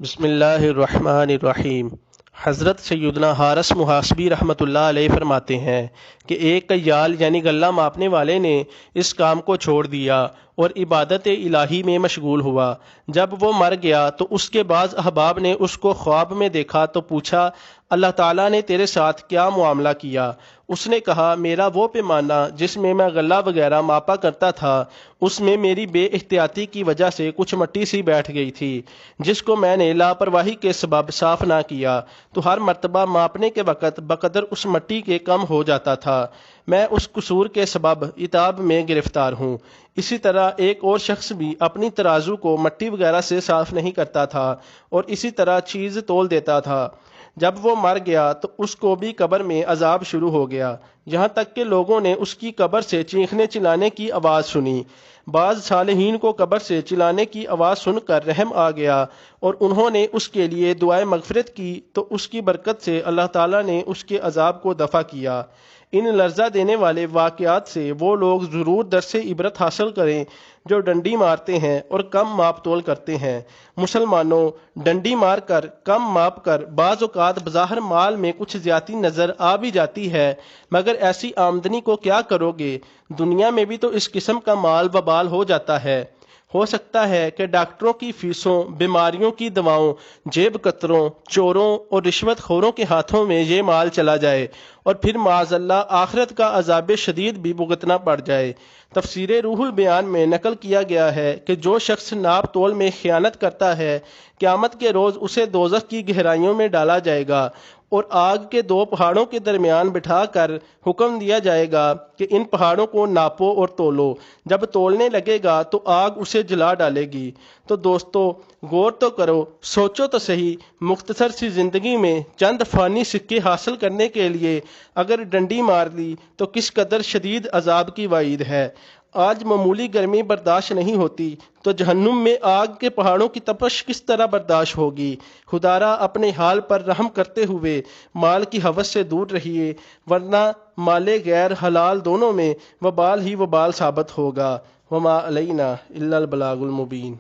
بسم اللہ الرحمن الرحیم۔ حضرت سیدنا حارث محاسبی رحمۃ اللہ علیہ فرماتے ہیں کہ ایک کیال یعنی غلہ ماپنے والے نے اس کام کو چھوڑ دیا اور عبادت الہی میں مشغول ہوا۔ جب وہ مر گیا تو اس کے بعض احباب نے اس کو خواب میں دیکھا تو پوچھا، اللہ تعالیٰ نے تیرے ساتھ کیا معاملہ کیا؟ اس نے کہا، میرا وہ پیمانہ جس میں میں غلہ وغیرہ ماپا کرتا تھا اس میں میری بے احتیاطی کی وجہ سے کچھ مٹی سی بیٹھ گئی تھی جس کو میں نے لاپرواہی کے سبب صاف نہ کیا، تو ہر مرتبہ ماپنے کے وقت بقدر اس مٹی کے کم ہو جاتا تھا۔ میں اس قصور کے سبب عتاب میں گرفتار ہوں۔ اسی طرح ایک اور شخص بھی اپنی ترازو کو مٹی وغیرہ سے صاف نہیں کرتا تھا اور اسی طرح چیز تول دیتا تھا۔ جب وہ مر گیا تو اس کو بھی قبر میں عذاب شروع ہو گیا، یہاں تک کہ لوگوں نے اس کی قبر سے چیخنے چلانے کی آواز سنی۔ بعض صالحین کو قبر سے چلانے کی آواز سن کر رحم آ گیا اور انہوں نے اس کے لیے دعائے مغفرت کی تو اس کی برکت سے اللہ تعالیٰ نے اس کے عذاب کو دفع کیا۔ ان لرزہ دینے والے واقعات سے وہ لوگ ضرور درس عبرت حاصل کریں جو ڈنڈی مارتے ہیں اور کم ماپ تول کرتے ہیں۔ مسلمانوں، ڈنڈی مار کر، کم ماپ کر بعض اوقات بظاہر مال میں کچھ زیادتی نظر آ بھی جاتی ہے، مگر ایسی آمدنی کو کیا کرو گے؟ دنیا میں بھی تو اس قسم کا مال وبال ہو جاتا ہے۔ ہو سکتا ہے کہ ڈاکٹروں کی فیسوں، بیماریوں کی دواؤں، جیب کتروں، چوروں اور رشوت خوروں کے ہاتھوں میں یہ مال چلا جائے اور پھر معاذ اللہ آخرت کا عذاب شدید بھی بھگتنا پڑ جائے۔ تفسیر روح البیان میں نقل کیا گیا ہے کہ جو شخص ناپ تول میں خیانت کرتا ہے، قیامت کے روز اسے دوزخ کی گہرائیوں میں ڈالا جائے گا اور آگ کے دو پہاڑوں کے درمیان بٹھا کر حکم دیا جائے گا کہ ان پہاڑوں کو ناپو اور تولو۔ جب تولنے لگے گا تو آگ اسے جلا ڈالے گی۔ تو دوستو، غور تو کرو، سوچو تو صحیح، مختصر سی زندگی میں چند فانی سکے حاصل کرنے کے لیے اگر ڈنڈی مار لی تو کس قدر شدید عذاب کی وعید ہے۔ آج معمولی گرمی برداشت نہیں ہوتی تو جہنم میں آگ کے پہاڑوں کی تپش کس طرح برداشت ہوگی؟ خدارا اپنے حال پر رحم کرتے ہوئے مال کی ہوس سے دور رہیے، ورنہ مال غیر حلال دونوں میں وبال ہی وبال ثابت ہوگا۔ وما علینا الا البلاغ المبین۔